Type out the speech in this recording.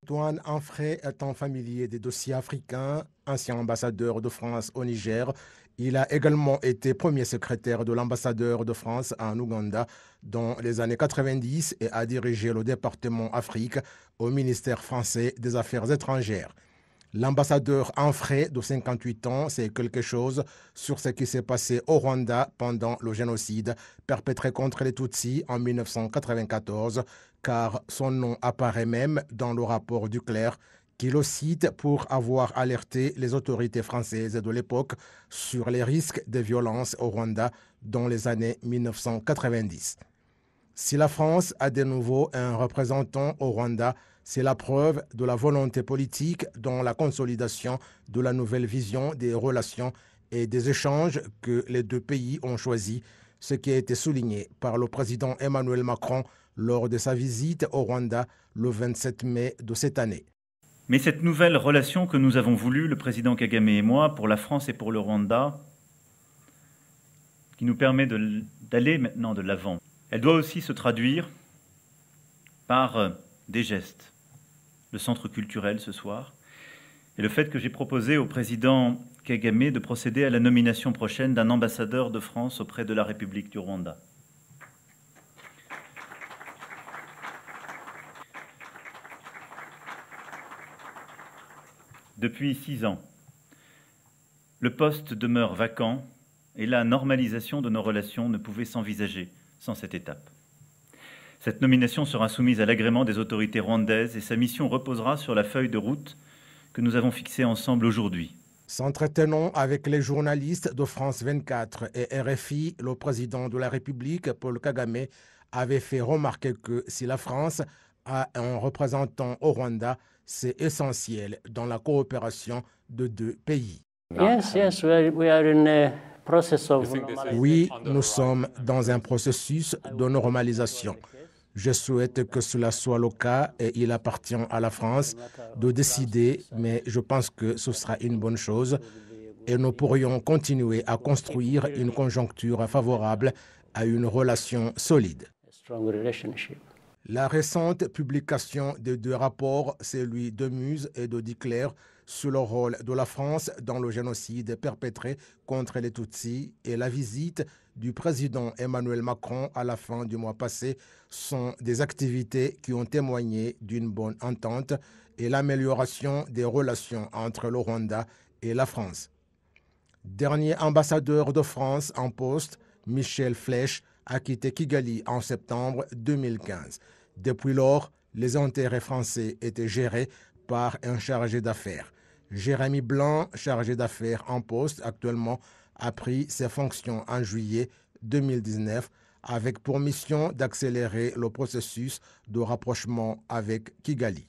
Antoine Anfray étant familier des dossiers africains, ancien ambassadeur de France au Niger, il a également été premier secrétaire de l'ambassadeur de France en Ouganda dans les années 90 et a dirigé le département Afrique au ministère français des Affaires étrangères. L'ambassadeur Anfray, de 58 ans, sait quelque chose sur ce qui s'est passé au Rwanda pendant le génocide perpétré contre les Tutsis en 1994, car son nom apparaît même dans le rapport du clerc qui le cite pour avoir alerté les autorités françaises de l'époque sur les risques de violence au Rwanda dans les années 1990. Si la France a de nouveau un représentant au Rwanda, c'est la preuve de la volonté politique dans la consolidation de la nouvelle vision des relations et des échanges que les deux pays ont choisi, ce qui a été souligné par le président Emmanuel Macron lors de sa visite au Rwanda le 27 mai de cette année. Mais cette nouvelle relation que nous avons voulu, le président Kagame et moi, pour la France et pour le Rwanda, qui nous permet d'aller maintenant de l'avant, elle doit aussi se traduire par des gestes. Le centre culturel ce soir, et le fait que j'ai proposé au président Kagame de procéder à la nomination prochaine d'un ambassadeur de France auprès de la République du Rwanda. Depuis 6 ans, le poste demeure vacant et la normalisation de nos relations ne pouvait s'envisager sans cette étape. Cette nomination sera soumise à l'agrément des autorités rwandaises et sa mission reposera sur la feuille de route que nous avons fixée ensemble aujourd'hui. S'entretenant avec les journalistes de France 24 et RFI, le président de la République, Paul Kagame, avait fait remarquer que si la France a un représentant au Rwanda, c'est essentiel dans la coopération de deux pays. Oui, nous sommes dans un processus de normalisation. Je souhaite que cela soit le cas et il appartient à la France de décider, mais je pense que ce sera une bonne chose et nous pourrions continuer à construire une conjoncture favorable à une relation solide. La récente publication des deux rapports, celui de Muse et de Declercq, sur le rôle de la France dans le génocide perpétré contre les Tutsis et la visite du président Emmanuel Macron à la fin du mois passé sont des activités qui ont témoigné d'une bonne entente et l'amélioration des relations entre le Rwanda et la France. Dernier ambassadeur de France en poste, Michel Flech, a quitté Kigali en septembre 2015. Depuis lors, les intérêts français étaient gérés par un chargé d'affaires. Jérémy Blanc, chargé d'affaires en poste actuellement, a pris ses fonctions en juillet 2019 avec pour mission d'accélérer le processus de rapprochement avec Kigali.